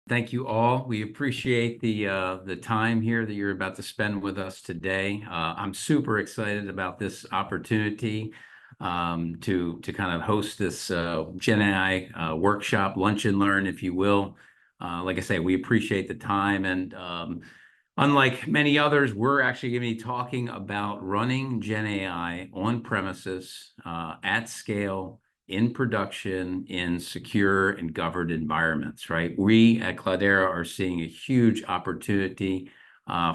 Thank you all. We appreciate the time here that you're about to spend with us today. I'm super excited about this opportunity to kind of host this GenAI workshop, lunch and learn, if you will. Like I say, we appreciate the time, and unlike many others, we're actually going to be talking about running GenAI on premises at scale, in production, in secure and governed environments, right? We at Cloudera are seeing a huge opportunity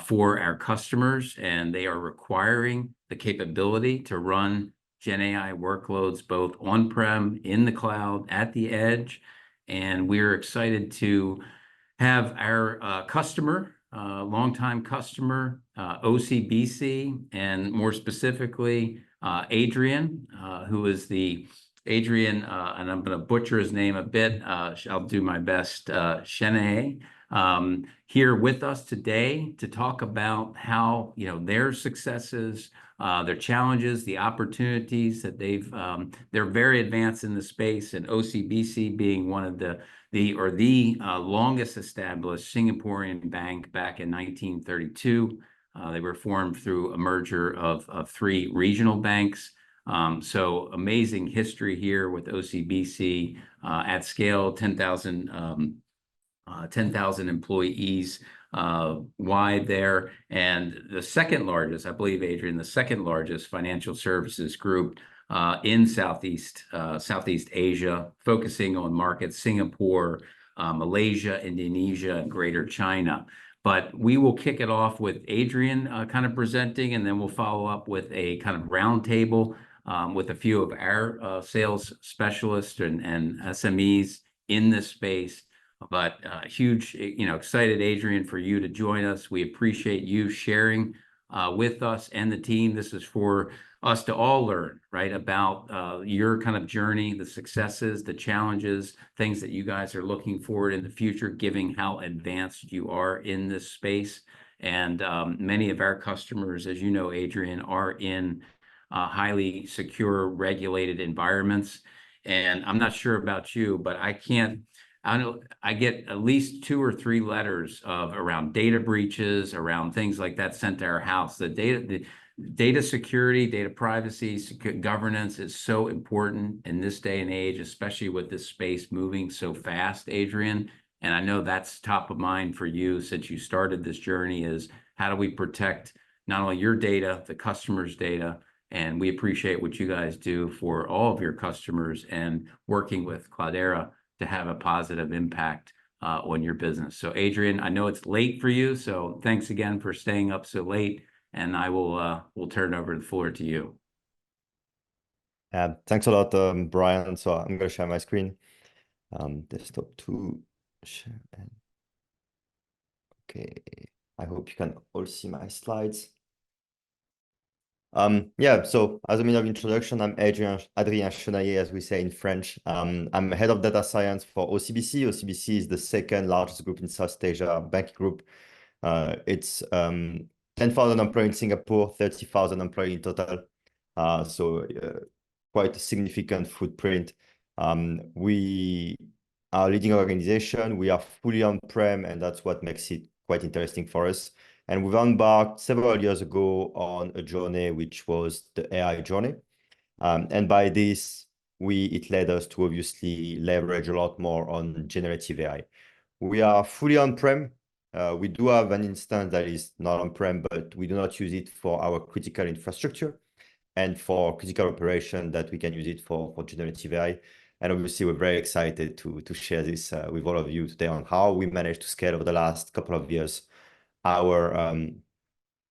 for our customers, and they are requiring the capability to run GenAI workloads both on-prem, in the cloud, at the edge. And we're excited to have our customer, longtime customer, OCBC, and more specifically, Adrien, who is Adrien, and I'm going to butcher his name a bit. I'll do my best. Chenailler, here with us today to talk about how their successes, their challenges, the opportunities that they're very advanced in the space, and OCBC being one of the longest established Singaporean bank back in 1932. They were formed through a merger of three regional banks. So amazing history here with OCBC at scale, 10,000 employees wide there. And the second largest, I believe, Adrien, the second largest financial services group in Southeast Asia, focusing on markets Singapore, Malaysia, Indonesia, and Greater China. But we will kick it off with Adrien kind of presenting, and then we'll follow up with a kind of roundtable with a few of our sales specialists and SMEs in this space. But huge, excited, Adrien, for you to join us. We appreciate you sharing with us and the team. This is for us to all learn, right, about your kind of journey, the successes, the challenges, things that you guys are looking forward in the future, given how advanced you are in this space. And many of our customers, as you know, Adrien, are in highly secure, regulated environments. And I'm not sure about you, but I get at least 2 or 3 letters around data breaches, around things like that sent to our house. The data security, data privacy, governance is so important in this day and age, especially with this space moving so fast, Adrien. And I know that's top of mind for you since you started this journey, is how do we protect not only your data, the customer's data. And we appreciate what you guys do for all of your customers and working with Cloudera to have a positive impact on your business. So Adrien, I know it's late for you, so thanks again for staying up so late, and I will turn over the floor to you. Thanks a lot, Brian. So I'm going to share my screen. Desktop 2. Share. Okay, I hope you can all see my slides. So as a means of introduction, I'm Adrien Chenailler, as we say in French. I'm head of data science for OCBC. OCBC is the second largest group in South Asia, banking group. It's 10,000 employees in Singapore, 30,000 employees in total. So quite a significant footprint. We are a leading organization. We are fully on-prem, and that's what makes it quite interesting for us. And we've embarked several years ago on a journey, which was the AI journey. And by this, it led us to obviously leverage a lot more on generative AI. We are fully on-prem. We do have an instance that is not on-prem, but we do not use it for our critical infrastructure and for critical operation that we can use it for generative AI. And obviously, we're very excited to share this with all of you today on how we managed to scale over the last couple of years our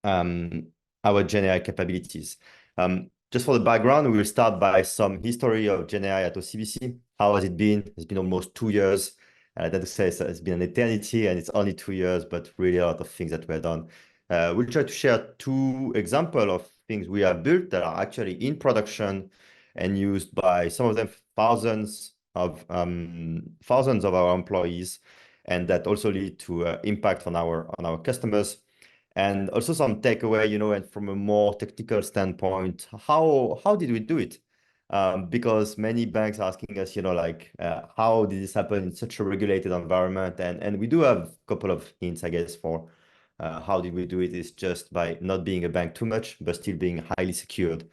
GenAI capabilities. Just for the background, we will start by some history of GenAI at OCBC. How has it been? It's been almost 2 years. That to say it's been an eternity, and it's only 2 years, but really a lot of things that were done. We'll try to share 2 examples of things we have built that are actually in production and used by some of them thousands of our employees, and that also lead to impact on our customers. And also some takeaway, and from a more technical standpoint, how did we do it? because many banks are asking us, like, how did this happen in such a regulated environment? And we do have a couple of hints, I guess, for how did we do it is just by not being a bank too much, but still being highly secured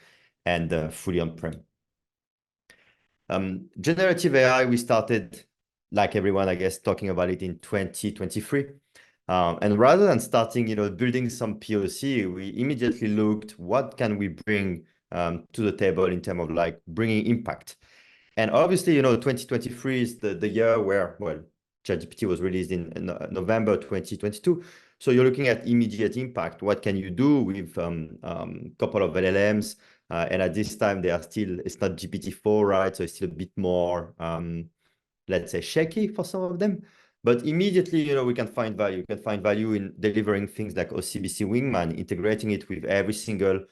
and fully on-prem. Generative AI, we started, like everyone, I guess, talking about it in 2023. And rather than starting, building some POC, we immediately looked what can we bring to the table in terms of like bringing impact. And obviously, 2023 is the year where, well, ChatGPT was released in November 2022. So you're looking at immediate impact. What can you do with a couple of LLMs? And at this time, they are still, it's not GPT-4, right? So it's still a bit more, let's say, shaky for some of them. But immediately, we can find value. We can find value in delivering things like OCBC Wingman, integrating it with every single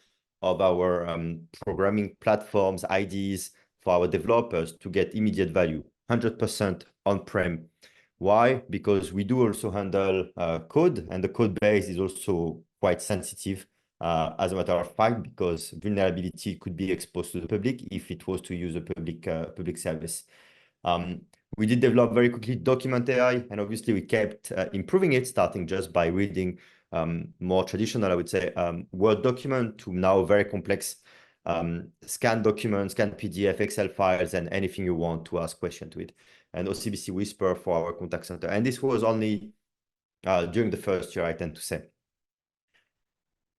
of our programming platforms, IDs for our developers to get immediate value, 100% on-prem. Why? Because we do also handle code, and the code base is also quite sensitive, as a matter of fact, because vulnerability could be exposed to the public if it was to use a public service. We did develop very quickly Document AI, and obviously we kept improving it, starting just by reading more traditional, I would say, Word document to now very complex scan documents, scan PDF, Excel files, and anything you want to ask question to it. And OCBC Whisper for our contact center. And this was only during the first year, I tend to say.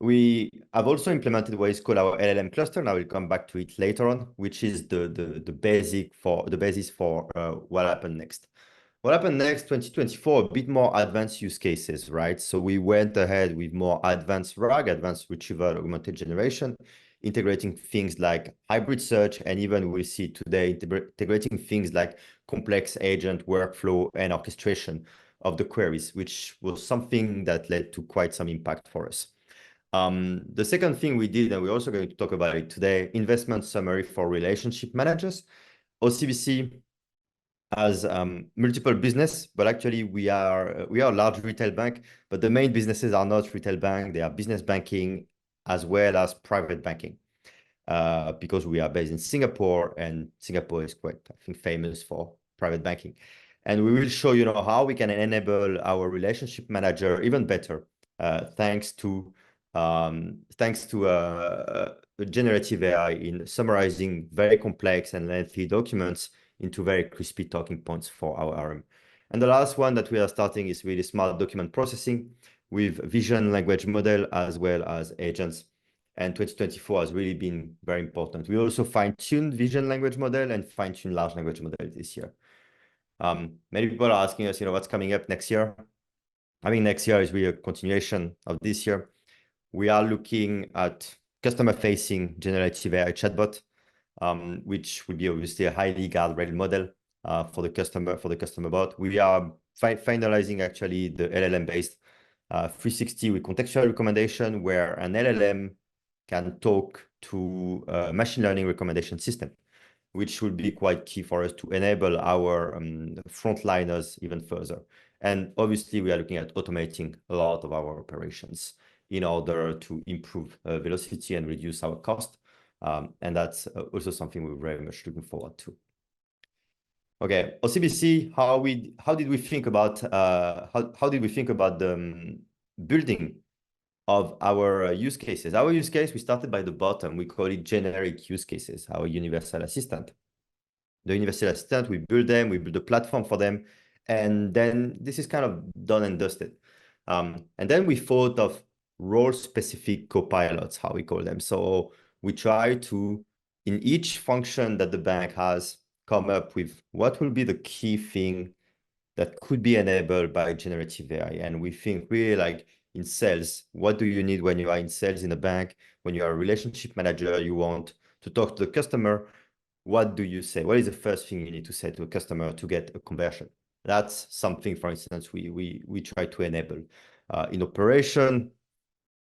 We have also implemented what is called our LLM cluster, and I will come back to it later on, which is the basis for what happened next. What happened next, 2024, a bit more advanced use cases, right? So we went ahead with more advanced RAG, advanced retrieval augmented generation, integrating things like hybrid search, and even we see today integrating things like complex agent workflow and orchestration of the queries, which was something that led to quite some impact for us. The second thing we did, and we're also going to talk about it today, investment summary for relationship managers. OCBC has multiple business, but actually we are a large retail bank, but the main businesses are not retail bank. They are business banking as well as private banking, because we are based in Singapore, and Singapore is quite, I think, famous for private banking. And we will show, how we can enable our relationship manager even better, thanks to generative AI in summarizing very complex and lengthy documents into very crispy talking points for our RM. And the last one that we are starting is really smart document processing with vision language model as well as agents. And 2024 has really been very important. We also fine-tuned vision language model and fine-tuned large language model this year. Many people are asking us, what's coming up next year? I mean, next year is really a continuation of this year. We are looking at customer-facing generative AI chatbot, which would be obviously a highly guardrailed model for the customer bot. We are finalizing actually the LLM-based 360 with contextual recommendation, where an LLM can talk to a machine learning recommendation system, which will be quite key for us to enable our frontliners even further. And obviously, we are looking at automating a lot of our operations in order to improve velocity and reduce our cost. And that's also something we're very much looking forward to. Okay, OCBC, how did we think about the building of our use cases? Our use case, we started by the bottom. We call it generic use cases, our universal assistant. The universal assistant, we build them, we build a platform for them, and then this is kind of done and dusted. And then we thought of role-specific copilots, how we call them. So we try to, in each function that the bank has, come up with what will be the key thing that could be enabled by generative AI. And we think really like in sales, what do you need when you are in sales in a bank? When you are a relationship manager, you want to talk to the customer. What do you say? What is the first thing you need to say to a customer to get a conversion? That's something, for instance, we try to enable. In operation,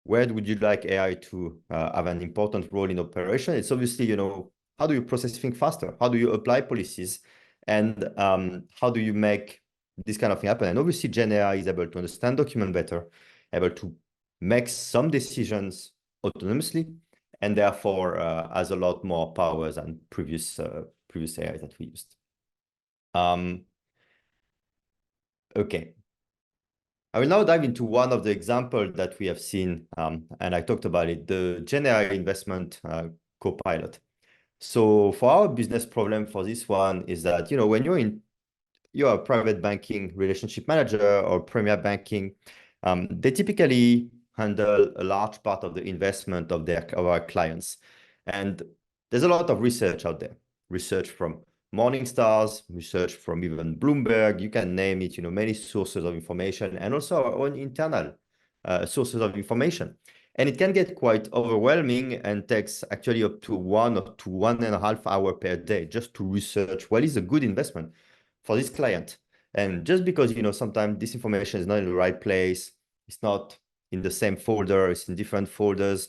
where would you like AI to have an important role in operation? It's obviously, how do you process things faster? How do you apply policies? And how do you make this kind of thing happen? And obviously, GenAI is able to understand document better, able to make some decisions autonomously, and therefore has a lot more power than previous AI that we used. Okay. I will now dive into one of the examples that we have seen, and I talked about it, the GenAI investment copilot. So for our business problem for this one is that, when you're a private banking relationship manager or premier banking, they typically handle a large part of the investment of our clients. And there's a lot of research out there, research from Morningstars, research from even Bloomberg, you can name it, many sources of information, and also our own internal sources of information. And it can get quite overwhelming and takes actually up to 1 or to 1.5 hours per day just to research what is a good investment for this client. And just because, sometimes this information is not in the right place, it's not in the same folder, it's in different folders,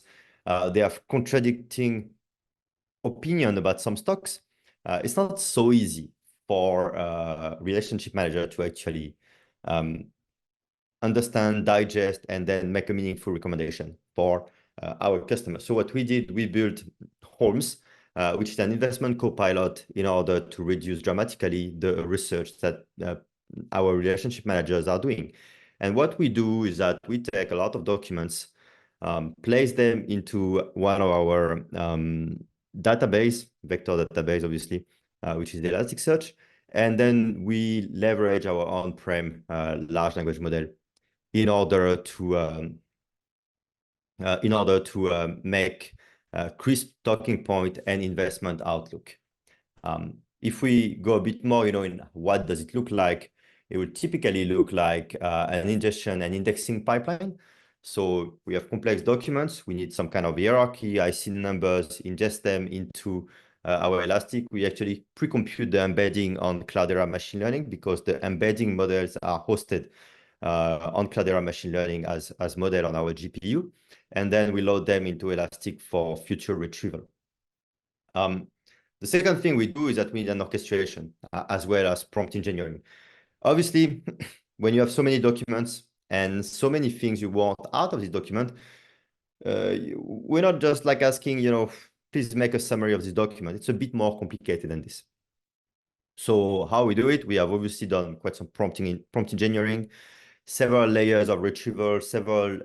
they have contradicting opinion about some stocks, it's not so easy for a relationship manager to actually understand, digest, and then make a meaningful recommendation for our customers. So what we did, we built Holmes, which is an investment copilot in order to reduce dramatically the research that our relationship managers are doing. And what we do is that we take a lot of documents, place them into one of our database, vector database, obviously, which is the Elasticsearch. And then we leverage our on-prem large language model in order to make crisp talking point and investment outlook. If we go a bit more, in what does it look like, it would typically look like an ingestion and indexing pipeline. So we have complex documents. We need some kind of hierarchy, IC numbers, ingest them into our Elastic. We actually pre-compute the embedding on Cloudera machine learning because the embedding models are hosted on Cloudera machine learning as model on our GPU. And then we load them into Elastic for future retrieval. The second thing we do is that we need an orchestration as well as prompt engineering. Obviously, when you have so many documents and so many things you want out of this document, we're not just like asking, please make a summary of this document. It's a bit more complicated than this. So how we do it, we have obviously done quite some prompt engineering, several layers of retrieval, several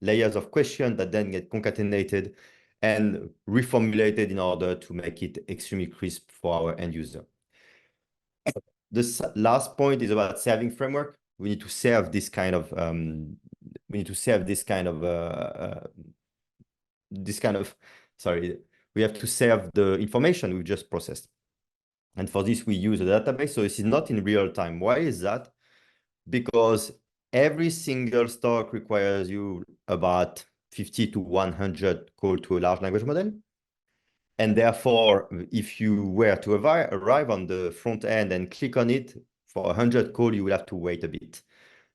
layers of questions that then get concatenated and reformulated in order to make it extremely crisp for our end user. This last point is about serving framework. We need to serve this kind of we have to serve the information we've just processed. And for this, we use a database. So this is not in real time. Why is that? Because every single stock requires you about 50 to 100 calls to a large language model. And therefore, if you were to arrive on the front end and click on it for 100 calls, you will have to wait a bit.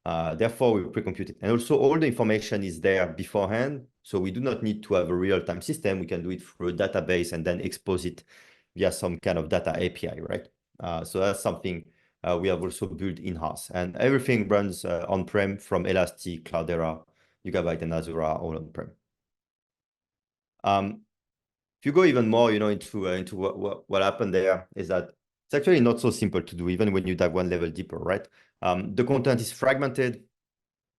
Therefore, we pre-compute it. And also, all the information is there beforehand. So we do not need to have a real-time system. We can do it through a database and then expose it via some kind of data API, right? So that's something we have also built in-house. And everything runs on-prem from Elastic, Cloudera, Yugabyte, and Azure, all on-prem. If you go even more, into what happened there is that it's actually not so simple to do, even when you dive one level deeper, right? The content is fragmented.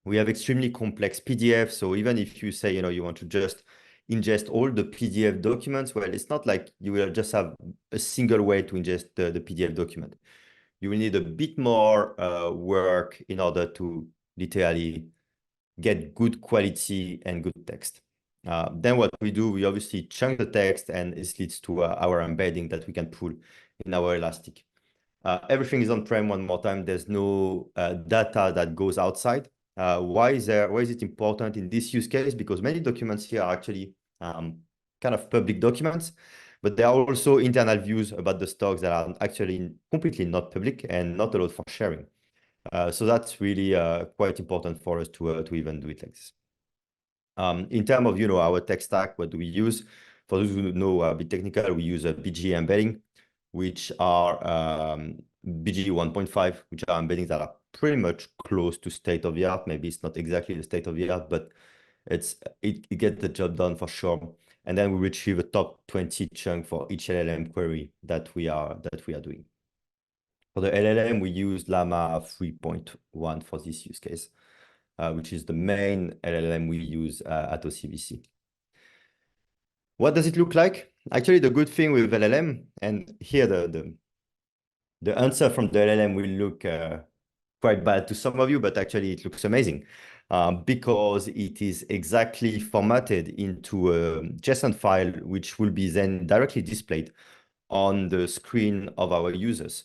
We have extremely complex PDF. So even if you say, you want to just ingest all the PDF documents, well, it's not like you will just have a single way to ingest the PDF document. You will need a bit more work in order to literally get good quality and good text. Then what we do, we obviously chunk the text and it leads to our embedding that we can pull in our Elastic. Everything is on-prem one more time. There's no data that goes outside. Why is it important in this use case? Because many documents here are actually kind of public documents, but there are also internal views about the stocks that are actually completely not public and not allowed for sharing. So that's really quite important for us to even do it like this. In terms of our tech stack, what do we use? For those who know a bit technical, we use a BG embedding, which are BG 1.5, which are embeddings that are pretty much close to state of the art. Maybe it's not exactly the state of the art, but it gets the job done for sure. And then we retrieve a top 20 chunk for each LLM query that we are doing. For the LLM, we use Llama 3.1 for this use case, which is the main LLM we use at OCBC. What does it look like? Actually, the good thing with LLM, and here the answer from the LLM will look quite bad to some of you, but actually it looks amazing because it is exactly formatted into a JSON file, which will be then directly displayed on the screen of our users,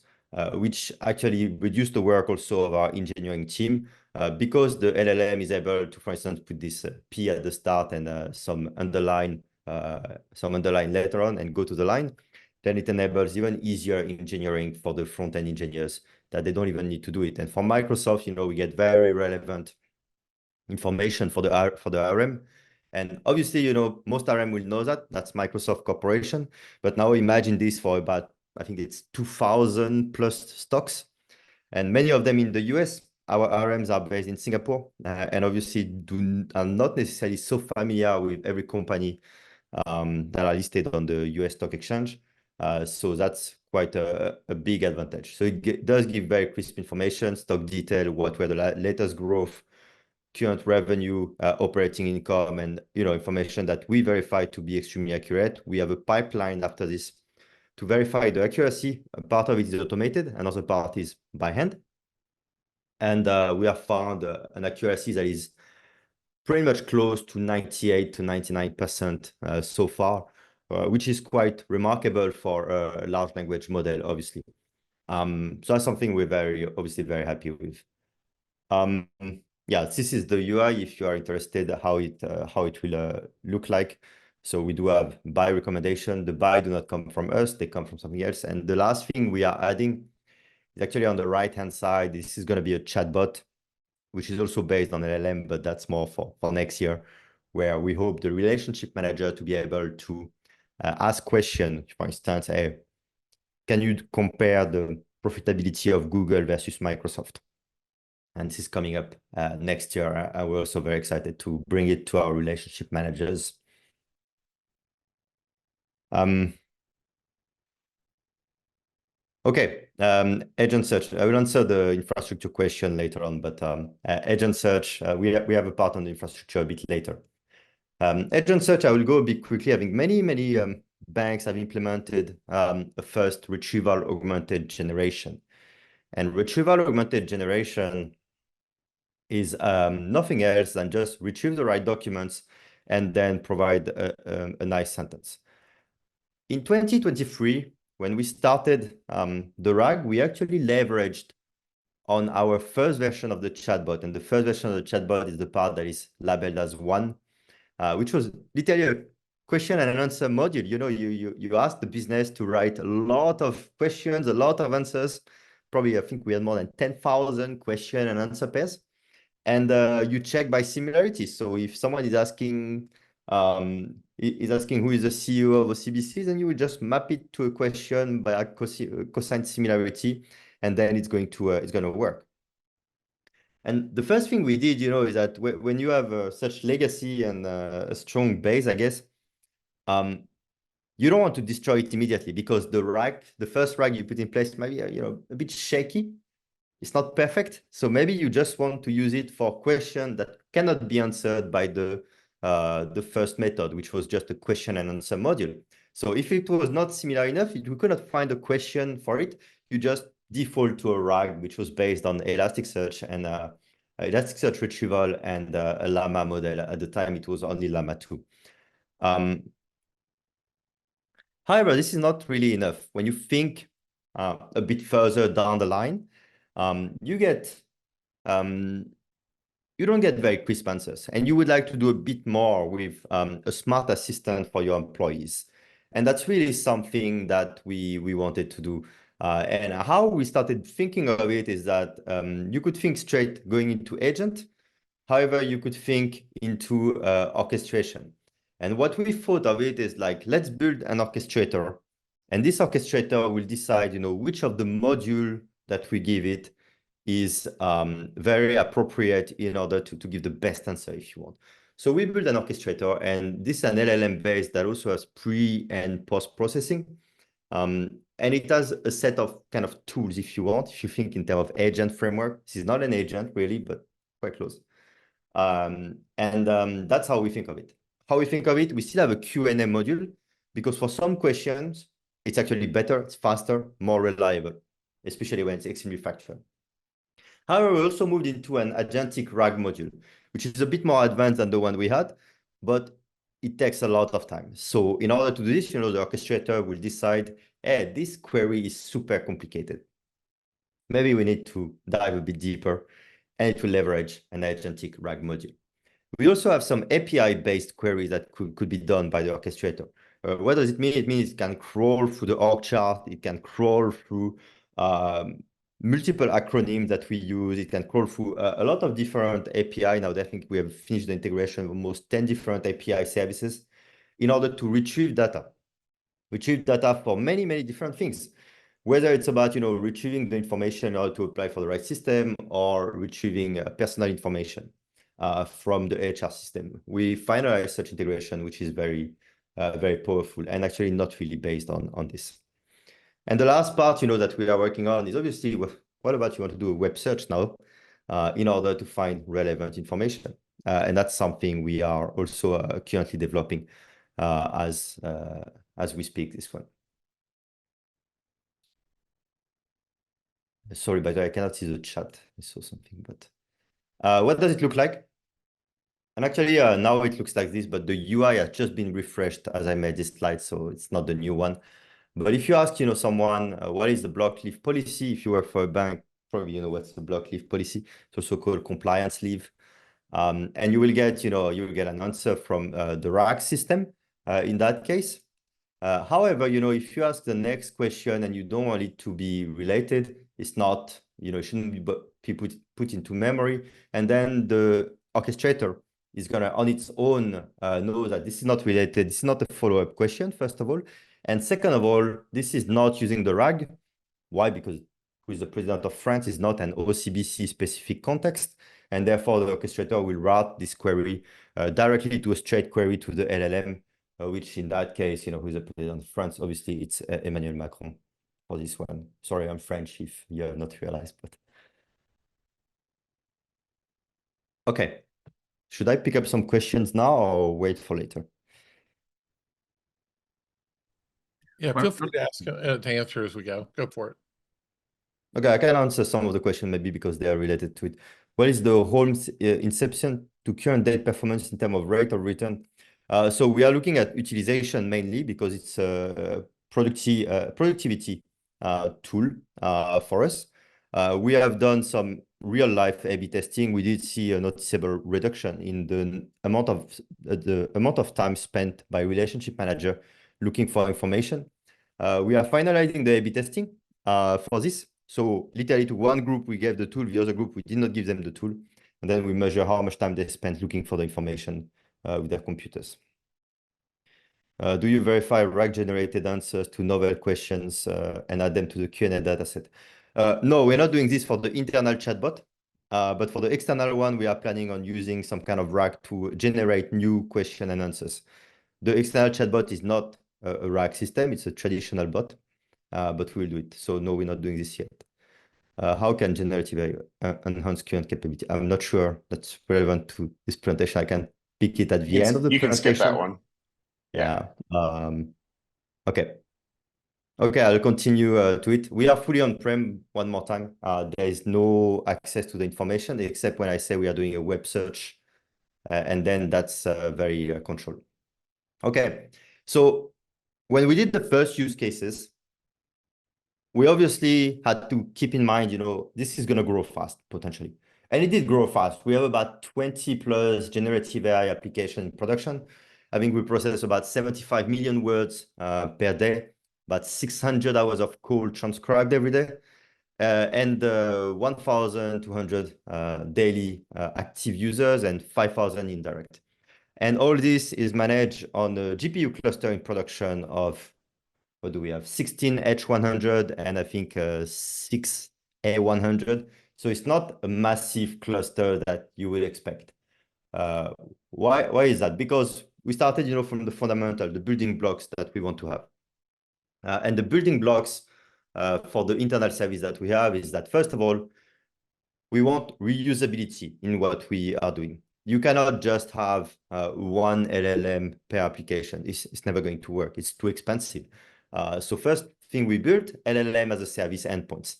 which actually reduce the work also of our engineering team because the LLM is able to, for instance, put this P at the start and some underline later on and go to the line. Then it enables even easier engineering for the front-end engineers that they don't even need to do it. And for Microsoft, we get very relevant information for the RM. And obviously, most RM will know that. That's Microsoft Corporation. But now imagine this for about, I think it's 2,000 plus stocks. And many of them in the US. Our RMs are based in Singapore and obviously are not necessarily so familiar with every company that are listed on the US stock exchange. So that's quite a big advantage. So it does give very crisp information, stock detail, what were the latest growth, current revenue, operating income, and information that we verify to be extremely accurate. We have a pipeline after this to verify the accuracy. Part of it is automated, another part is by hand. And we have found an accuracy that is pretty much close to 98 to 99% so far, which is quite remarkable for a large language model, obviously. So that's something we're obviously very happy with. Yeah, this is the UI if you are interested how it will look like. So we do have buy recommendation. The buy do not come from us, they come from something else. And the last thing we are adding is actually on the right-hand side. This is going to be a chatbot, which is also based on LLM, but that's more for next year, where we hope the relationship manager to be able to ask questions, for instance, hey, can you compare the profitability of Google versus Microsoft? And this is coming up next year. We're also very excited to bring it to our relationship managers. Okay, agent search. I will answer the infrastructure question later on, but agent search, we have a part on the infrastructure a bit later. Agent search, I will go a bit quickly. I think many banks have implemented a first retrieval augmented generation. And retrieval augmented generation is nothing else than just retrieve the right documents and then provide a nice sentence. In 2023, when we started the RAG, we actually leveraged on our first version of the chatbot. And the first version of the chatbot is the part that is labeled as 1, which was literally a question and answer module. You ask the business to write a lot of questions, a lot of answers. Probably, I think we had more than 10,000 question and answer pairs. And you check by similarity. So if someone is asking who is the CEO of OCBC, then you would just map it to a question by a cosine similarity, and then it's going to work. And the first thing we did, is that when you have such legacy and a strong base, I guess, you don't want to destroy it immediately because the first RAG you put in place might be a bit shaky. It's not perfect. So maybe you just want to use it for questions that cannot be answered by the first method, which was just a question and answer module. So if it was not similar enough, if you could not find a question for it, you just default to a RAG, which was based on Elasticsearch and Elasticsearch retrieval and a Llama model. At the time, it was only Llama 2. However, this is not really enough. When you think a bit further down the line, you don't get very crisp answers, and you would like to do a bit more with a smart assistant for your employees. And that's really something that we wanted to do. And how we started thinking of it is that you could think straight going into agent. However, you could think into orchestration. And what we thought of it is like, let's build an orchestrator. And this orchestrator will decide, which of the module that we give it is very appropriate in order to give the best answer if you want. So we built an orchestrator, and this is an LLM base that also has pre and post processing. And it has a set of kind of tools, if you want, if you think in terms of agent framework. This is not an agent really, but quite close. That's how we think of it. How we think of it, we still have a Q&A module, because for some questions, it's actually better, it's faster, more reliable, especially when it's extremely factual. However, we also moved into an agentic RAG module, which is a bit more advanced than the one we had, but it takes a lot of time. So in order to do this, the orchestrator will decide, hey, this query is super complicated. Maybe we need to dive a bit deeper, and it will leverage an agentic RAG module. We also have some API-based queries that could be done by the orchestrator. What does it mean? It means it can crawl through the org chart. It can crawl through multiple acronyms that we use. It can crawl through a lot of different API. Now, I think we have finished the integration of almost 10 different API services in order to retrieve data. Retrieve data for many, many different things. Whether it's about retrieving the information in order to apply for the right system, or retrieving personal information from the HR system. We finalized such integration, which is very, very powerful, and actually not really based on this. And the last part, that we are working on is obviously, what about you want to do a web search now in order to find relevant information? And that's something we are also currently developing as we speak this one. Sorry, by the way, I cannot see the chat. I saw something, but what does it look like? And actually, now it looks like this, but the UI has just been refreshed as I made this slide, so it's not the new one. But if you ask, someone, what is the block leave policy? If you work for a bank, probably you know what's the block leave policy. It's also called compliance leave. And you will get, you will get an answer from the RAG system in that case. However, if you ask the next question and you don't want it to be related, it's not, it shouldn't be put into memory. And then the orchestrator is going to, on its own, know that this is not related. This is not a follow-up question, first of all. And second of all, this is not using the RAG. Why? Because who is the president of France is not an OCBC specific context. And therefore, the orchestrator will route this query directly to a straight query to the LLM, which in that case, who is the president of France? Obviously, it's Emmanuel Macron for this one. Sorry, I'm French if you have not realized, but. Okay. Should I pick up some questions now or wait for later? Yeah, feel free to ask to answer as we go. Go for it. Okay, I can answer some of the questions maybe because they are related to it. What is the whole inception to current date performance in terms of rate of return? So we are looking at utilization mainly because it's a productivity tool for us. We have done some real life A/B testing. We did see a noticeable reduction in the amount of time spent by relationship manager looking for information. We are finalizing the A/B testing for this. So literally to one group, we gave the tool, the other group, we did not give them the tool. And then we measure how much time they spent looking for the information with their computers. Do you verify RAG-generated answers to novel questions and add them to the Q&A dataset? No, we're not doing this for the internal chatbot. But for the external one, we are planning on using some kind of RAG to generate new question and answers. The external chatbot is not a RAG system, it's a traditional bot. But we will do it. So no, we're not doing this yet. How can generative AI enhance current capability? I'm not sure that's relevant to this presentation. I can pick it at the end of the presentation. You can skip that one. Yeah. Okay. Okay, I'll continue to it. We are fully on-prem one more time. There is no access to the information except when I say we are doing a web search. And then that's very controlled. Okay, so when we did the first use cases, we obviously had to keep in mind, this is going to grow fast, potentially. And it did grow fast. We have about 20 plus generative AI application in production. I think we process about 75 million words per day, about 600 hours of code transcribed every day, and 1,200 daily active users and 5,000 indirect. And all this is managed on a GPU cluster in production of, what do we have? 16 H100 and I think 6 A100. So it's not a massive cluster that you would expect. Why is that? Because we started, from the fundamental, the building blocks that we want to have. And the building blocks for the internal service that we have is that, first of all, we want reusability in what we are doing. You cannot just have one LLM per application. It's never going to work. It's too expensive. So first thing we built, LLM as a service endpoints.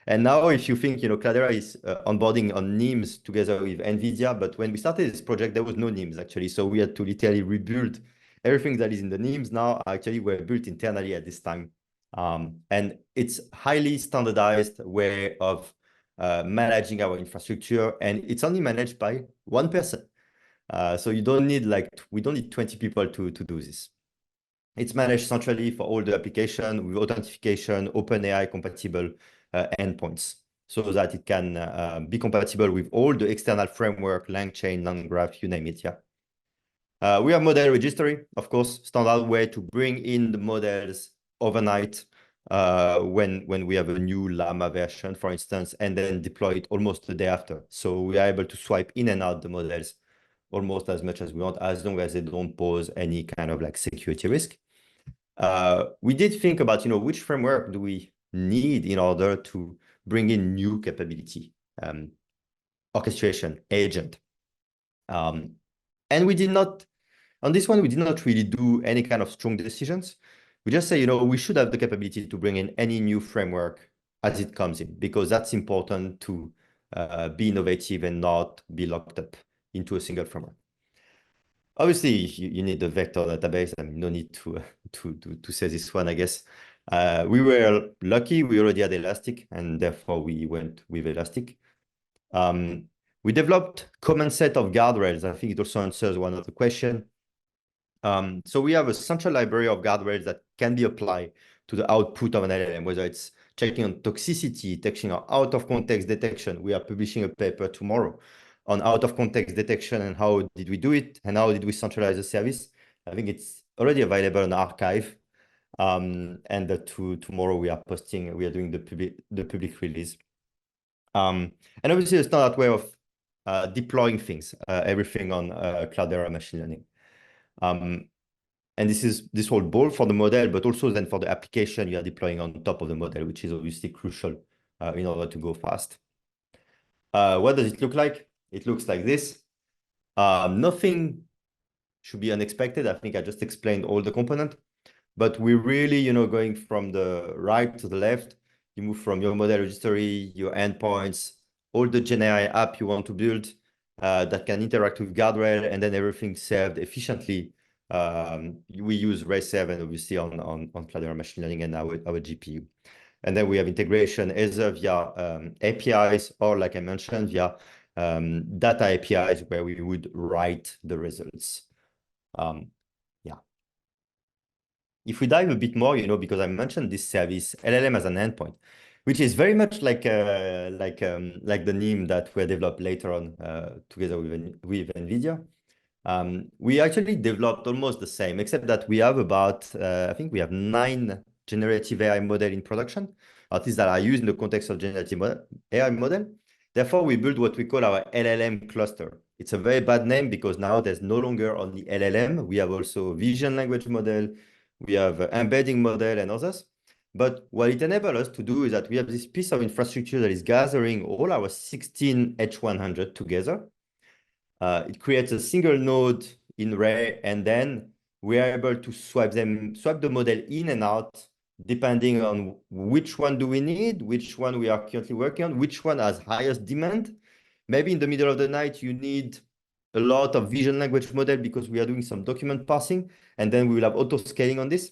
And now if you think, Cloudera is onboarding on NIMs together with NVIDIA, but when we started this project, there was no NIMs actually. So we had to literally rebuild everything that is in the NIMs now actually were built internally at this time. And it's highly standardized way of managing our infrastructure, and it's only managed by one person. So you don't need we don't need 20 people to do this. It's managed centrally for all the application with authentication, OpenAI compatible endpoints, so that it can be compatible with all the external framework, LangChain, LangGraph, you name it, yeah. We have model registry, of course, standard way to bring in the models overnight when we have a new Llama version, for instance, and then deploy it almost the day after. So we are able to swipe in and out the models almost as much as we want, as long as they don't pose any kind of security risk. We did think about, which framework do we need in order to bring in new capability, orchestration, agent. And we did not, on this one, we did not really do any kind of strong decisions. We just say, we should have the capability to bring in any new framework as it comes in, because that's important to be innovative and not be locked up into a single framework. Obviously, you need the vector database. I mean, no need to say this one, I guess. We were lucky. We already had Elastic, and therefore we went with Elastic. We developed common set of guardrails. I think it also answers one of the questions. So we have a central library of guardrails that can be applied to the output of an LLM, whether it's checking on toxicity, checking on out-of-context detection. We are publishing a paper tomorrow on out-of-context detection and how did we do it and how did we centralize the service. I think it's already available on archive. And tomorrow we are doing the public release. And obviously a standard way of deploying things, everything on Cloudera machine learning. And this whole ball for the model, but also then for the application you are deploying on top of the model, which is obviously crucial in order to go fast. What does it look like? It looks like this. Nothing should be unexpected. I think I just explained all the components, but we're really, going from the right to the left. You move from your model registry, your endpoints, all the GenAI app you want to build that can interact with guardrail, and then everything served efficiently. We use Ray7 obviously on Cloudera machine learning and our GPU. And then we have integration either via APIs or, like I mentioned, via data APIs where we would write the results. Yeah. If we dive a bit more, because I mentioned this service, LLM as an endpoint, which is very much like the NIM that were developed later on together with NVIDIA. We actually developed almost the same, except that we have about, I think we have 9 generative AI model in production, at least that are used in the context of generative AI model. Therefore, we build what we call our LLM cluster. It's a very bad name because now there's no longer only LLM. We have also vision language model. We have embedding model and others. But what it enables us to do is that we have this piece of infrastructure that is gathering all our 16 H100 together. It creates a single node in Ray, and then we are able to swap the model in and out, depending on which one do we need, which one we are currently working on, which one has highest demand. Maybe in the middle of the night, you need a lot of vision language model because we are doing some document parsing, and then we will have auto scaling on this.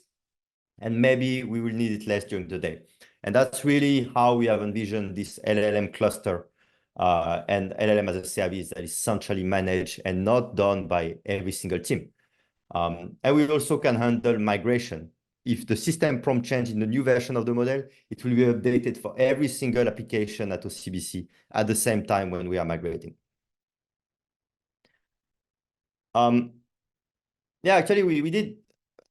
And maybe we will need it less during the day. And that's really how we have envisioned this LLM cluster and LLM as a service that is centrally managed and not done by every single team. And we also can handle migration. If the system prompt change in the new version of the model, it will be updated for every single application at OCBC at the same time when we are migrating. Yeah, actually, we did,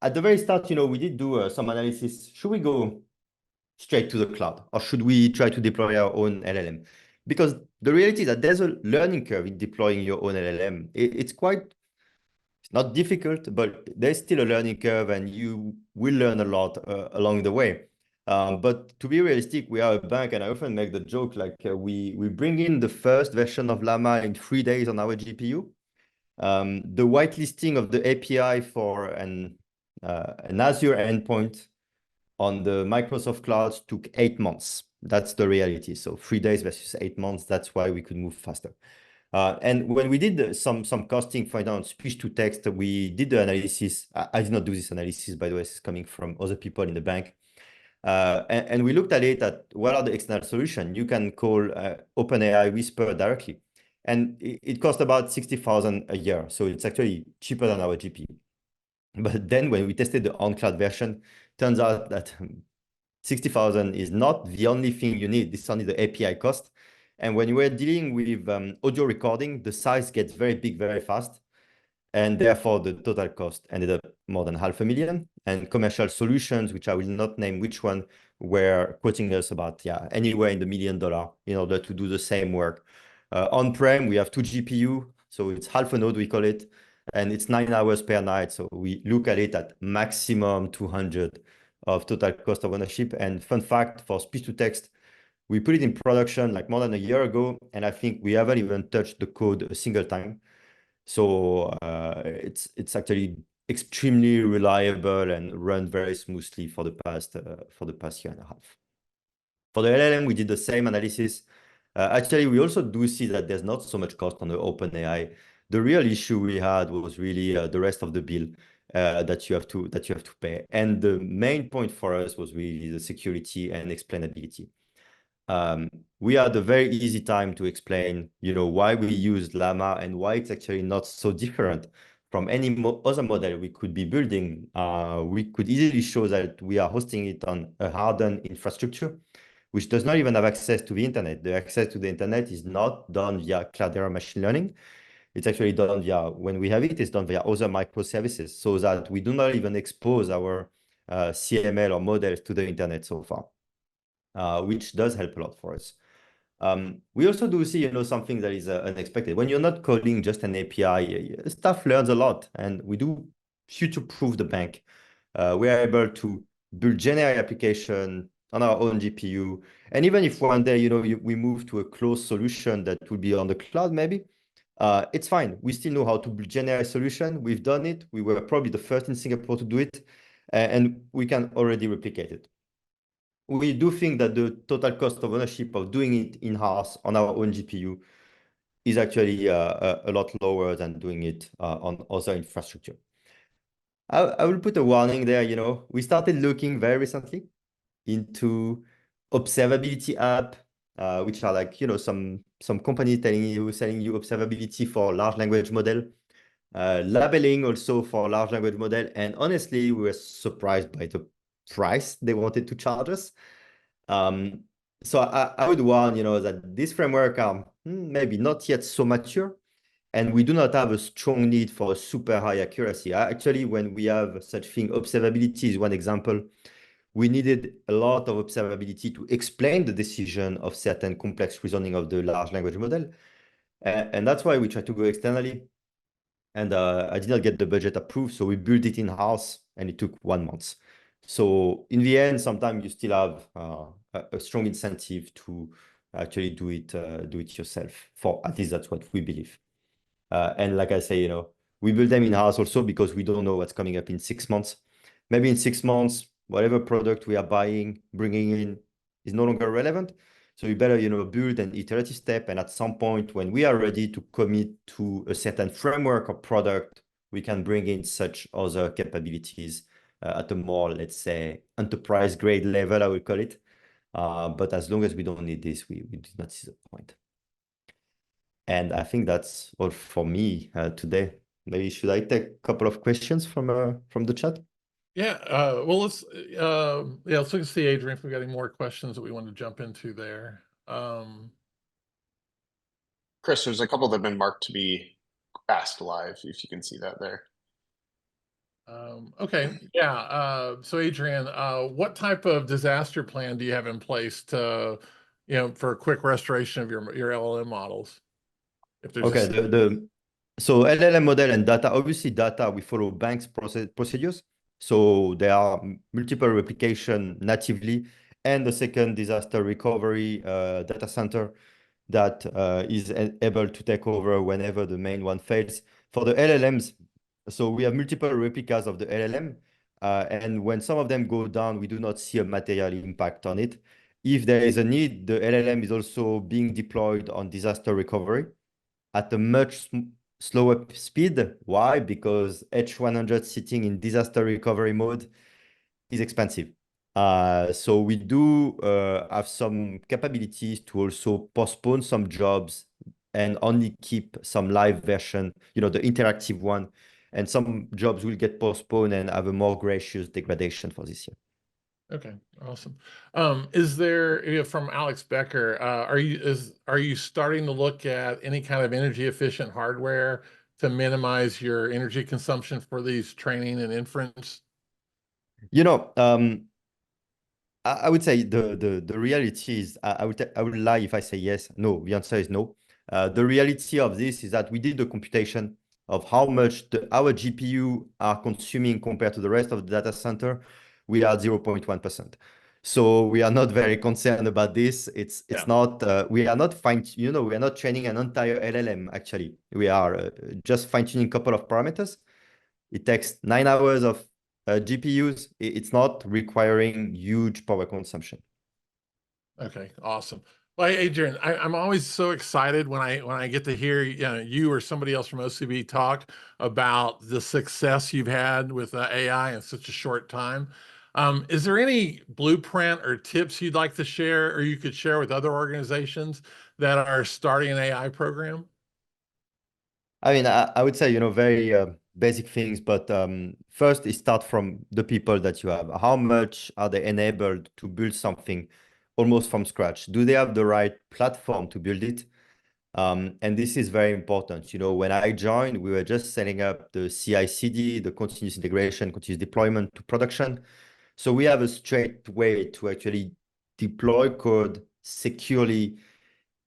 at the very start, we did do some analysis. Should we go straight to the cloud, or should we try to deploy our own LLM? Because the reality is that there's a learning curve in deploying your own LLM. It's quite not difficult, but there's still a learning curve, and you will learn a lot along the way. But to be realistic, we are a bank, and I often make the joke like we bring in the first version of Llama in 3 days on our GPU. The whitelisting of the API for an Azure endpoint on the Microsoft clouds took 8 months. That's the reality. So 3 days versus 8 months. That's why we could move faster. And when we did some costing for example, speech to text, we did the analysis. I did not do this analysis, by the way. This is coming from other people in the bank. And we looked at it at what are the external solutions. You can call OpenAI Whisper directly. And it costs about 60,000 a year. So it's actually cheaper than our GPU. But then when we tested the on-cloud version, turns out that 60,000 is not the only thing you need. This is only the API cost. And when you were dealing with audio recording, the size gets very big very fast. And therefore, the total cost ended up more than $500,000. And commercial solutions, which I will not name which one, were quoting us about, anywhere in the $1 million in order to do the same work. On-prem, we have 2 GPU, so it's half a node, we call it, and it's 9 hours per night. So we look at it at maximum 200 of total cost of ownership. And fun fact, for speech to text, we put it in production like more than a year ago, and I think we haven't even touched the code a single time. So it's actually extremely reliable and run very smoothly for the past year and a half. For the LLM, we did the same analysis. Actually, we also do see that there's not so much cost on the OpenAI. The real issue we had was really the rest of the bill that you have to pay. And the main point for us was really the security and explainability. We had a very easy time to explain, why we used Llama and why it's actually not so different from any other model we could be building. We could easily show that we are hosting it on a hardened infrastructure, which does not even have access to the internet. The access to the internet is not done via Cloudera machine learning. It's actually done via, when we have it, it's done via other microservices, so that we do not even expose our CML or models to the internet so far. Which does help a lot for us. We also do see, something that is unexpected. When you're not calling just an API, staff learns a lot, and we do future-proof the bank. We are able to build GenAI application on our own GPU. And even if one day, we move to a closed solution that will be on the cloud, maybe, it's fine. We still know how to build GenAI solution. We've done it. We were probably the first in Singapore to do it, and we can already replicate it. We do think that the total cost of ownership of doing it in-house on our own GPU is actually a lot lower than doing it on other infrastructure. I will put a warning there. We started looking very recently into observability app, which are like, some company selling you observability for large language model, labeling also for large language model. And honestly, we were surprised by the price they wanted to charge us. So I would warn, that this framework are maybe not yet so mature, and we do not have a strong need for a super high accuracy. Actually, when we have such thing, observability is one example. We needed a lot of observability to explain the decision of certain complex reasoning of the large language model. And that's why we tried to go externally. And I did not get the budget approved, so we built it in-house, and it took 1 month. So in the end, sometimes you still have a strong incentive to actually do it yourself. For at least that's what we believe. And like I say, we build them in-house also because we don't know what's coming up in 6 months. Maybe in 6 months, whatever product we are bringing in is no longer relevant. So we better, build an iterative step. And at some point, when we are ready to commit to a certain framework or product, we can bring in such other capabilities at a more, let's say, enterprise grade level, I would call it. But as long as we don't need this, we do not see the point. And I think that's all for me today. Maybe should I take a couple of questions from the chat? Yeah, well, let's look and see, Adrien, if we've got any more questions that we want to jump into there. Chris, there's a couple that have been marked to be asked live, if you can see that there. Okay, yeah. So Adrien, what type of disaster plan do you have in place to, for a quick restoration of your LLM models? If there's okay, So LLM model and data, obviously data, we follow banks procedures. So there are multiple replication natively, and the second disaster recovery data center that is able to take over whenever the main one fails. For the LLMs, so we have multiple replicas of the LLM, and when some of them go down, we do not see a material impact on it. If there is a need, the LLM is also being deployed on disaster recovery at a much slower speed. Why? Because H100 sitting in disaster recovery mode is expensive. So we do have some capabilities to also postpone some jobs and only keep some live version, the interactive one. And some jobs will get postponed and have a more gracious degradation for this year. Okay, awesome. Is there, from Alex Becker, are you starting to look at any kind of energy efficient hardware to minimize your energy consumption for these training and inference? I would say the reality is I would lie if I say yes. No, the answer is no. The reality of this is that we did the computation of how much our GPU are consuming compared to the rest of the data center. We are 0.1%. So we are not very concerned about this. It's not we are not we are not training an entire LLM actually. We are just fine-tuning a couple of parameters. It takes 9 hours of GPUs. It's not requiring huge power consumption. Okay, awesome. Well, Adrien, I'm always so excited when I get to hear you or somebody else from OCB talk about the success you've had with AI in such a short time. Is there any blueprint or tips you'd like to share, or you could share with other organizations that are starting an AI program? I mean, I would say, very basic things, but first it start from the people that you have. How much are they enabled to build something almost from scratch? Do they have the right platform to build it? And this is very important. When I joined, we were just setting up the CI/CD, the continuous integration, continuous deployment to production. So we have a straight way to actually deploy code securely,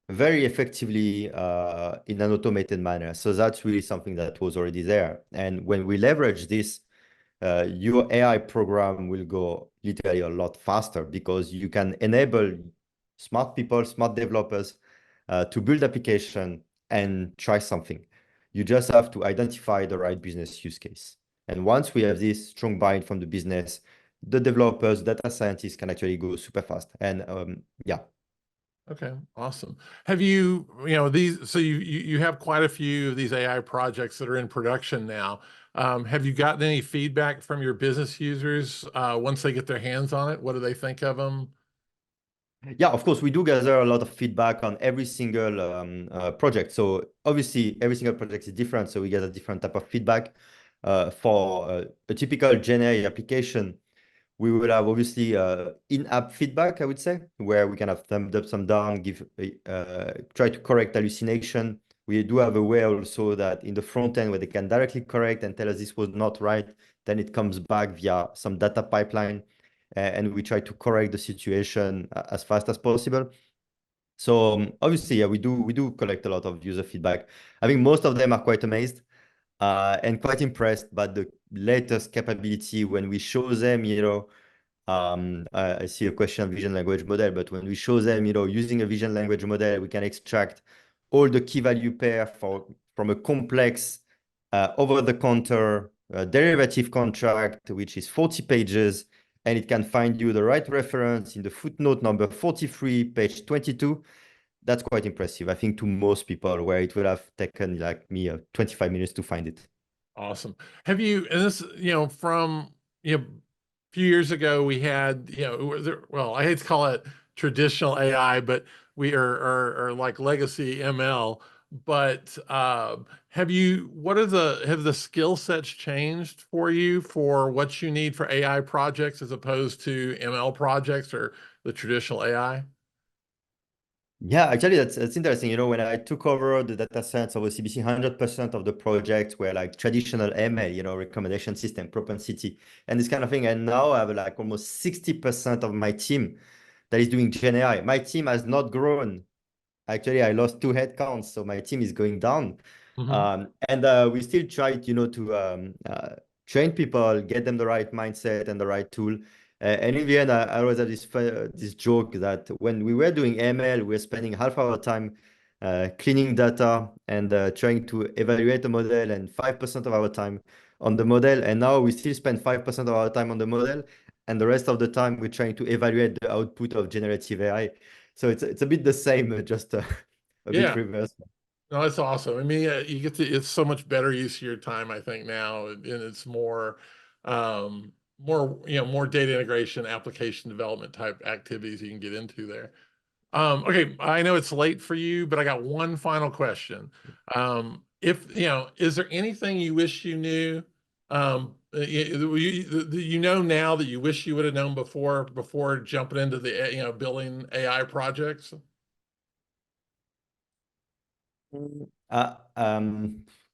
very effectively in an automated manner. So that's really something that was already there. And when we leverage this, your AI program will go literally a lot faster because you can enable smart people, smart developers to build application and try something. You just have to identify the right business use case. And once we have this strong buy-in from the business, the developers, data scientists can actually go super fast. And yeah. Okay, awesome. Have these, so you have quite a few of these AI projects that are in production now. Have you gotten any feedback from your business users once they get their hands on it? What do they think of them? Yeah, of course, we do gather a lot of feedback on every single project. So obviously, every single project is different. So we get a different type of feedback. For a typical GenAI application, we will have obviously in-app feedback, I would say, where we can have thumbs up, some down, try to correct hallucination. We do have a way also that in the front end where they can directly correct and tell us this was not right. Then it comes back via some data pipeline, and we try to correct the situation as fast as possible. So obviously, yeah, we do collect a lot of user feedback. I think most of them are quite amazed and quite impressed by the latest capability when we show them, I see a question of vision language model, but when we show them, using a vision language model, we can extract all the key value pair from a complex over-the-counter derivative contract, which is 40 pages, and it can find you the right reference in the footnote number 43, page 22. That's quite impressive, I think, to most people, where it would have taken like me 25 minutes to find it. Awesome. Have you, and this, from, a few years ago, we had, well, I hate to call it traditional AI, but we are like legacy ML. But have the skill sets changed for you for what you need for AI projects as opposed to ML projects or the traditional AI? Yeah, actually, that's interesting. When I took over the data science of OCBC, 100% of the projects were like traditional ML, recommendation system, propensity, and this kind of thing. And now I have like almost 60% of my team that is doing GenAI. My team has not grown. Actually, I lost 2 headcounts, so my team is going down. Mhm. And we still try, to train people, get them the right mindset and the right tool. And in the end, I always have this joke that when we were doing ML, we were spending half our time cleaning data and trying to evaluate the model, and 5% of our time on the model. And now we still spend 5% of our time on the model, and the rest of the time we're trying to evaluate the output of generative AI. So it's a bit the same, just a bit Yeah. reverse. No, that's awesome. I mean, you get to, it's so much better use of your time, I think now, and it's more, more data integration, application development type activities you can get into there. Okay, I know it's late for you, but I got one final question. Is there anything you wish you knew, you know now that you wish you would have known before jumping into the, building AI projects?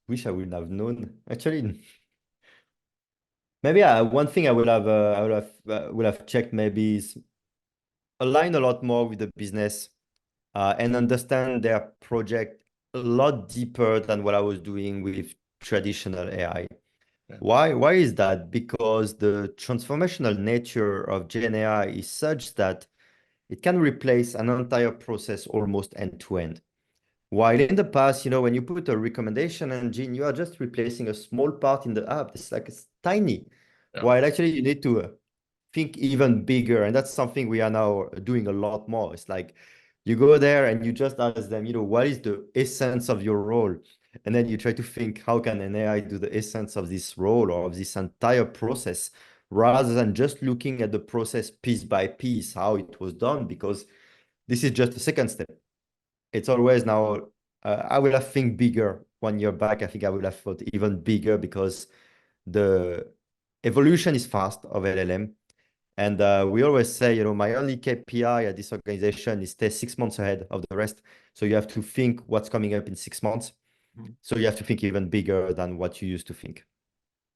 Wish I would have known. Actually, maybe one thing would have checked maybe is align a lot more with the business and understand their project a lot deeper than what I was doing with traditional AI. Yeah. Why is that? Because the transformational nature of GenAI is such that it can replace an entire process almost end to end. While in the past, when you put a recommendation engine, you are just replacing a small part in the app. It's tiny. Yeah. While actually you need to think even bigger. And that's something we are now doing a lot more. It's like you go there and you just ask them, what is the essence of your role? And then you try to think, how can an AI do the essence of this role or of this entire process, rather than just looking at the process piece by piece, how it was done, because this is just the second step. It's always now, I will have think bigger. 1 year back, I think I would have thought even bigger, because the evolution is fast of LLM. And we always say, my only KPI at this organization is stay 6 months ahead of the rest. So you have to think what's coming up in 6 months. So you have to think even bigger than what you used to think.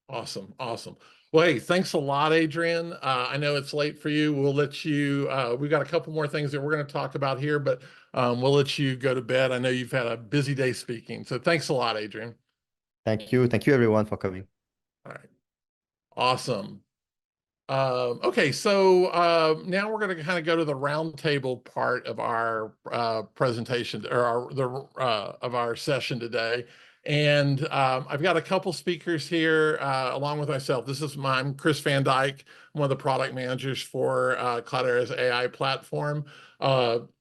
Awesome. Awesome. Well, hey, thanks a lot, Adrien. I know it's late for you. We'll let you, we've got a couple more things that we're going to talk about here, but we'll let you go to bed. I know you've had a busy day speaking. So thanks a lot, Adrien. Thank you. Thank you, everyone, for coming. All right. Awesome. Okay, so now we're going to kind of go to the roundtable part of our presentation, or of our session today. And I've got a couple speakers here along with myself. I'm Chris Van Dyke. I'm one of the product managers for Cloudera's AI platform.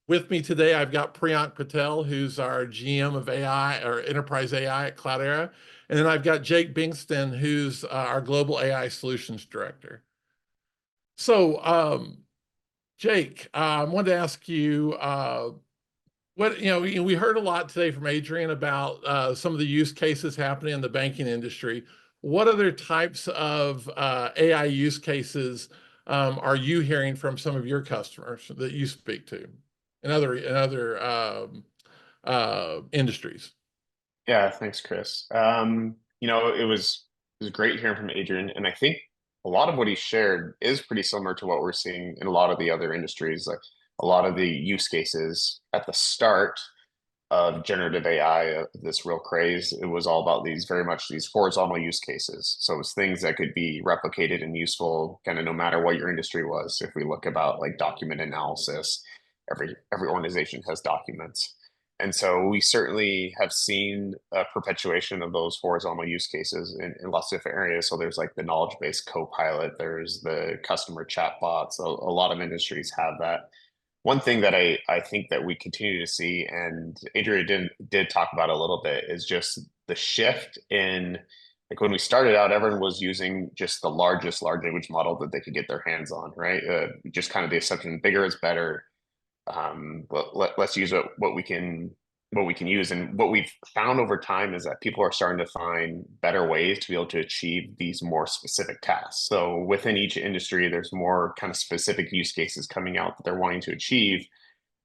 With me today, I've got Priyank Patel, who's our GM of AI, or Enterprise AI at Cloudera. And then I've got Jake Bingston, who's our Global AI Solutions Director. So, Jake, I wanted to ask you, we heard a lot today from Adrien about some of the use cases happening in the banking industry. What other types of AI use cases are you hearing from some of your customers that you speak to in other industries? Yeah, thanks, Chris. It was great hearing from Adrien, and I think a lot of what he shared is pretty similar to what we're seeing in a lot of the other industries. Like a lot of the use cases at the start of generative AI, this real craze, it was all about very much these horizontal use cases. So it's things that could be replicated and useful kind of no matter what your industry was. If we look about like document analysis, every organization has documents. And so we certainly have seen a perpetuation of those horizontal use cases in lots of different areas. So there's like the knowledge-based co-pilot, there's the customer chatbots. A lot of industries have that. One thing that I think that we continue to see, and Adrien did talk about a little bit, is just the shift in, like when we started out, everyone was using just the largest large language model that they could get their hands on, right? Just kind of the assumption, bigger is better. But let's use what we can use. And what we've found over time is that people are starting to find better ways to be able to achieve these more specific tasks. So within each industry, there's more kind of specific use cases coming out that they're wanting to achieve.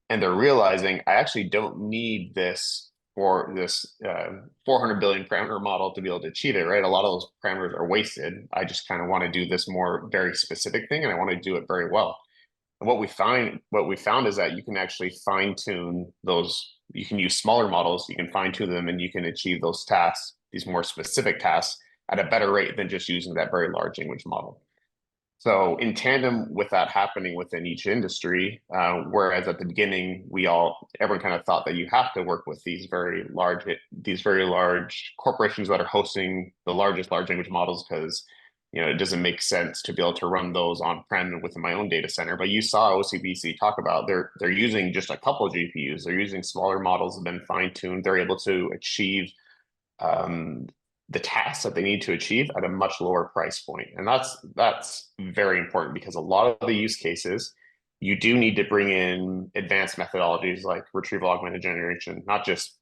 And they're realizing, I actually don't need this 400 billion parameter model to be able to achieve it, right? A lot of those parameters are wasted. I just kind of want to do this more very specific thing, and I want to do it very well. And what we found is that you can actually fine tune those. You can use smaller models, you can fine tune them, and you can achieve those tasks, these more specific tasks, at a better rate than just using that very large language model. So in tandem with that happening within each industry, whereas at the beginning everyone kind of thought that you have to work with these very large corporations that are hosting the largest large language models because it doesn't make sense to be able to run those on-prem within my own data center. But you saw OCBC talk about they're using just a couple of GPUs. They're using smaller models, have been fine-tuned. They're able to achieve the tasks that they need to achieve at a much lower price point. And that's very important because a lot of the use cases, you do need to bring in advanced methodologies like retrieval augmented generation, not just,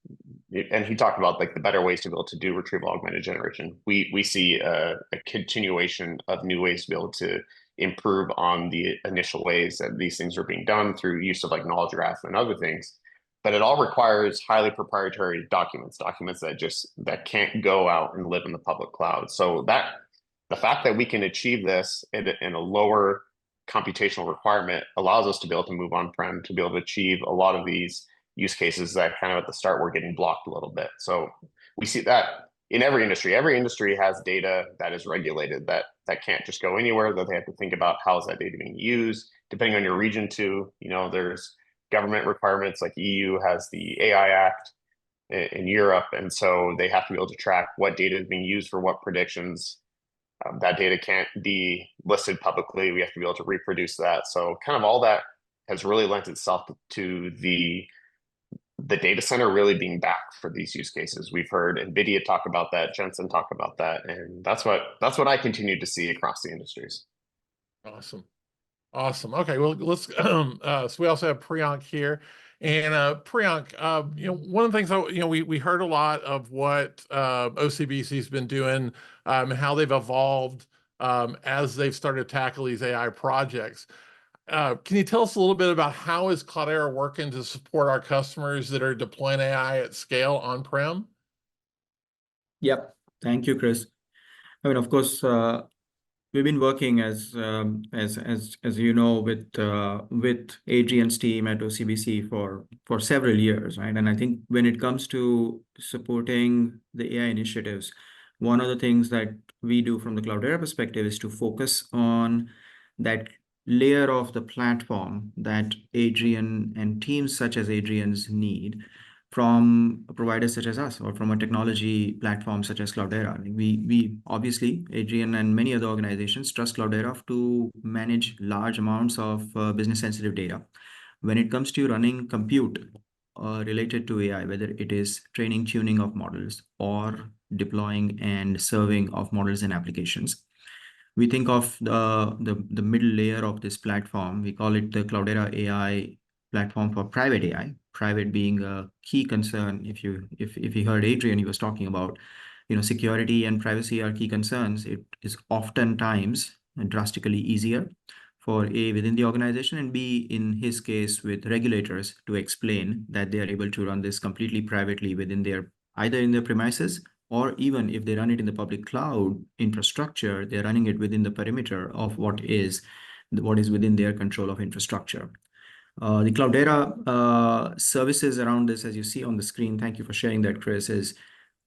and he talked about like the better ways to be able to do retrieval augmented generation. We see a continuation of new ways to be able to improve on the initial ways that these things are being done through use of like knowledge graph and other things. But it all requires highly proprietary documents that can't go out and live in the public cloud. So that the fact that we can achieve this in a lower computational requirement allows us to be able to move on-prem, to be able to achieve a lot of these use cases that kind of at the start were getting blocked a little bit. So we see that in every industry. Every industry has data that is regulated, that can't just go anywhere, that they have to think about how is that data being used, depending on your region too. There's government requirements, like EU has the AI Act in Europe, and so they have to be able to track what data is being used for what predictions. That data can't be listed publicly. We have to be able to reproduce that. So kind of all that has really lent itself to the data center really being back for these use cases. We've heard NVIDIA talk about that, Jensen talk about that, and that's what I continue to see across the industries. Awesome. Okay, well, let's. So we also have Priyank here, and Priyank, one of the things we heard a lot of what OCBC's been doing, and how they've evolved as they've started to tackle these AI projects. Can you tell us a little bit about how is Cloudera working to support our customers that are deploying AI at scale on-prem? Yep. Thank you, Chris. I mean, of course, we've been working as you know with Adrien's team at OCBC for several years, right? And I think when it comes to supporting the AI initiatives, one of the things that we do from the Cloudera perspective is to focus on that layer of the platform that Adrien and teams such as Adrien's need from providers such as us, or from a technology platform such as Cloudera. We obviously, Adrien and many other organizations trust Cloudera to manage large amounts of business sensitive data. When it comes to running compute related to AI, whether it is training, tuning of models, or deploying and serving of models and applications, we think of the middle layer of this platform. We call it the Cloudera AI platform for private AI. Private being a key concern. If you heard Adrien, he was talking about, security and privacy are key concerns. It is oftentimes drastically easier for A, within the organization, and B, in his case, with regulators, to explain that they are able to run this completely privately within either in their premises, or even if they run it in the public cloud infrastructure, they're running it within the perimeter of what is within their control of infrastructure. The Cloudera services around this, as you see on the screen, thank you for sharing that, Chris, is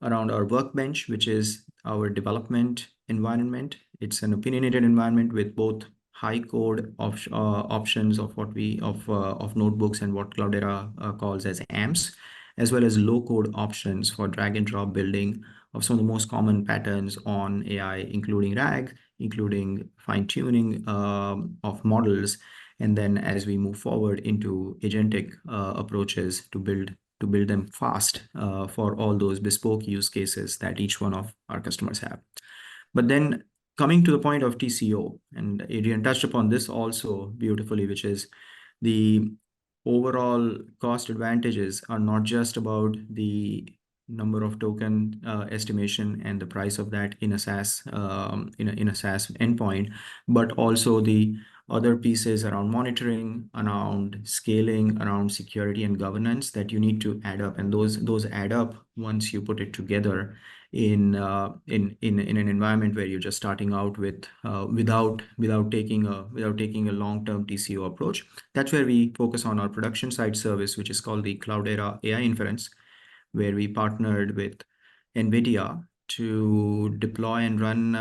around our workbench, which is our development environment. It's an opinionated environment with both high code options of of notebooks and what Cloudera calls as AMPs, as well as low code options for drag and drop building of some of the most common patterns on AI, including RAG, including fine tuning of models. And then as we move forward into agentic approaches to build them fast for all those bespoke use cases that each one of our customers have. But then coming to the point of TCO, and Adrien touched upon this also beautifully, which is the overall cost advantages are not just about the number of token estimation and the price of that in a SaaS in a SaaS endpoint, but also the other pieces around monitoring, around scaling, around security and governance that you need to add up, and those add up once you put it together in an environment where you're just starting out with without taking a long-term TCO approach. That's where we focus on our production side service, which is called the Cloudera AI Inference, where we partnered with NVIDIA to deploy and run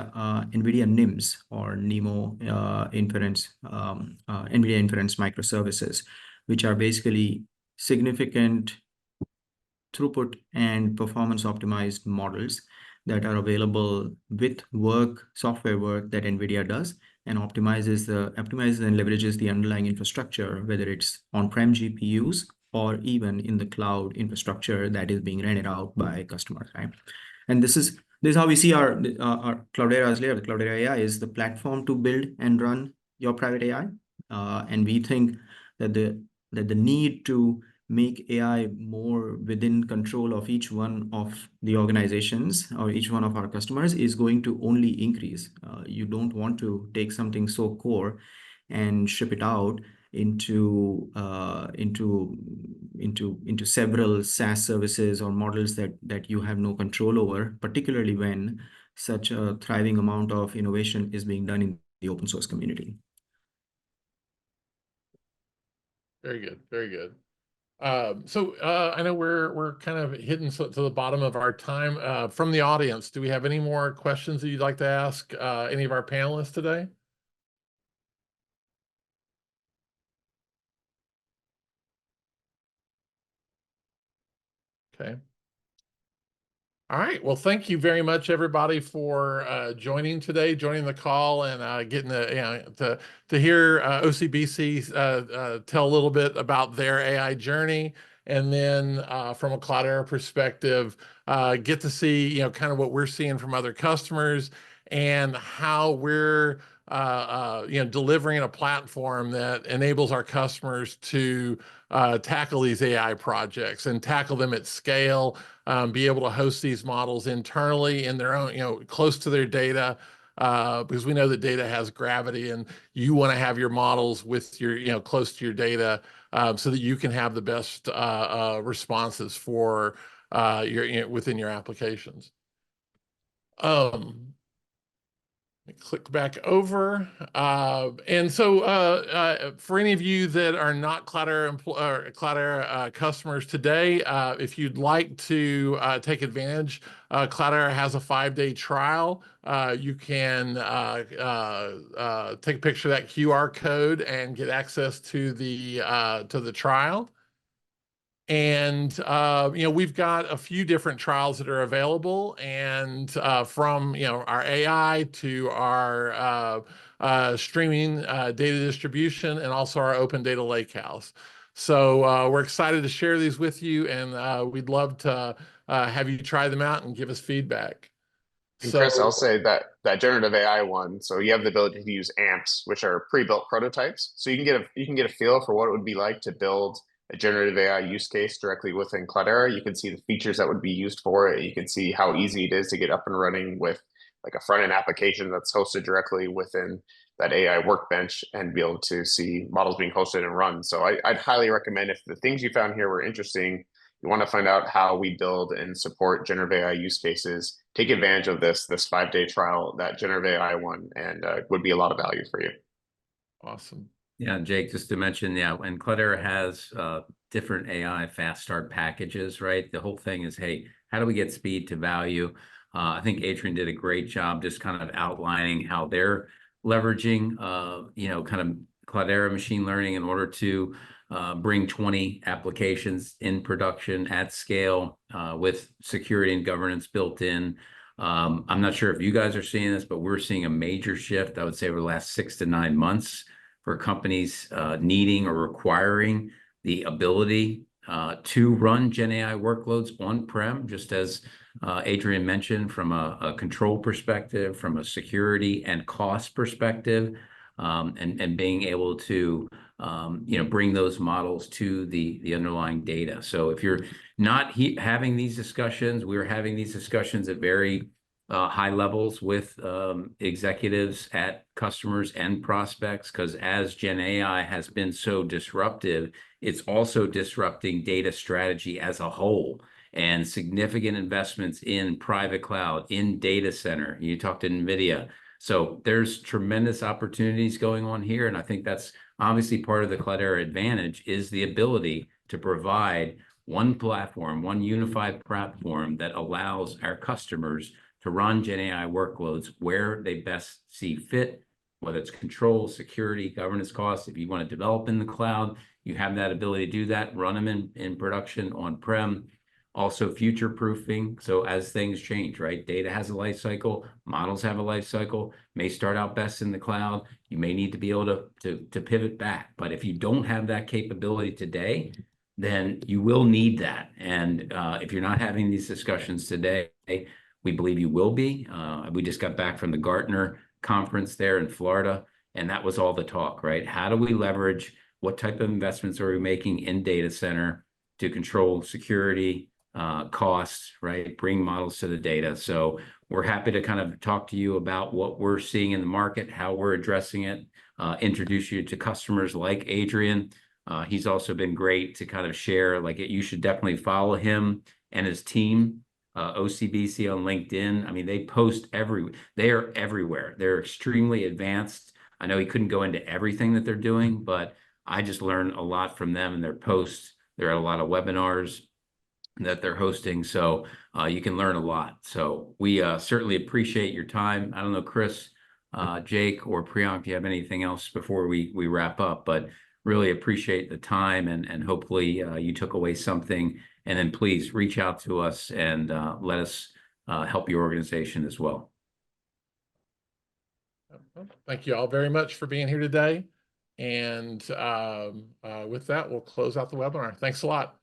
NVIDIA NIMs, or NeMo inference, NVIDIA inference microservices, which are basically significant throughput and performance optimized models that are available with software work that NVIDIA does, and optimizes and leverages the underlying infrastructure, whether it's on-prem GPUs or even in the cloud infrastructure that is being rented out by customers, right? And this is how we see our Cloudera's layer. The Cloudera AI is the platform to build and run your private AI, and we think that the need to make AI more within control of each one of the organizations or each one of our customers is going to only increase. You don't want to take something so core and ship it out into several SaaS services or models that you have no control over, particularly when such a thriving amount of innovation is being done in the open source community. Very good, very good. So I know we're kind of hitting to the bottom of our time. From the audience, do we have any more questions that you'd like to ask any of our panelists today? Okay. All right. Well, thank you very much, everybody, for joining the call, and getting to hear OCBC tell a little bit about their AI journey, and then from a Cloudera perspective, get to see kind of what we're seeing from other customers and how we're delivering a platform that enables our customers to tackle these AI projects and tackle them at scale, be able to host these models internally in their own, close to their data, because we know that data has gravity, and you want to have your models with your, close to your data, so that you can have the best responses for within your applications. Click back over. And so for any of you that are not Cloudera customers today, if you'd like to take advantage, Cloudera has a 5-day trial. You can take a picture of that QR code and get access to the trial. And we've got a few different trials that are available, and from our AI to our streaming data distribution, and also our open data lakehouse. So we're excited to share these with you, and we'd love to have you try them out and give us feedback. And Chris, I'll say that generative AI one, so you have the ability to use AMPs, which are pre-built prototypes. So you can get a feel for what it would be like to build a generative AI use case directly within Cloudera. You can see the features that would be used for it. You can see how easy it is to get up and running with like a front-end application that's hosted directly within that AI workbench, and be able to see models being hosted and run. So I'd highly recommend, if the things you found here were interesting, you want to find out how we build and support generative AI use cases, take advantage of this 5-day trial, that generative AI one, and would be a lot of value for you. Awesome. Yeah, Jake, just to mention, and Cloudera has different AI fast start packages, right? The whole thing is, hey, how do we get speed to value? I think Adrien did a great job just kind of outlining how they're leveraging, kind of Cloudera machine learning in order to bring 20 applications in production at scale with security and governance built in. I'm not sure if you guys are seeing this, but we're seeing a major shift, I would say, over the last 6 to 9 months, for companies needing or requiring the ability to run GenAI workloads on-prem, just as Adrien mentioned, from a control perspective, from a security and cost perspective, and being able to bring those models to the underlying data. So if you're not having these discussions, we're having these discussions at very high levels with executives at customers and prospects, because as GenAI has been so disruptive, it's also disrupting data strategy as a whole, and significant investments in private cloud, in data center. You talked to NVIDIA. So there's tremendous opportunities going on here. And I think that's obviously part of the Cloudera advantage, is the ability to provide one platform, one unified platform that allows our customers to run GenAI workloads where they best see fit, whether it's control, security, governance costs. If you want to develop in the cloud, you have that ability to do that, run them in production on-prem. Also future proofing. So as things change, right? Data has a life cycle, models have a life cycle, may start out best in the cloud. You may need to be able to pivot back. But if you don't have that capability today, then you will need that. And if you're not having these discussions today, we believe you will be. We just got back from the Gartner conference there in Florida, and that was all the talk, right? How do we leverage, what type of investments are we making in data center to control security, costs, right? Bring models to the data. So we're happy to kind of talk to you about what we're seeing in the market, how we're addressing it, introduce you to customers like Adrien. He's also been great to kind of share, like, you should definitely follow him and his team, OCBC on LinkedIn. I mean, they post they are everywhere. They're extremely advanced. I know he couldn't go into everything that they're doing, but I just learned a lot from them and their posts. They're at a lot of webinars that they're hosting, so you can learn a lot. So we certainly appreciate your time. I don't know, Chris, Jake, or Priyank, if you have anything else before we wrap up, but really appreciate the time, and hopefully you took away something. And then please reach out to us and let us help your organization as well. Thank you all very much for being here today. And with that, we'll close out the webinar. Thanks a lot.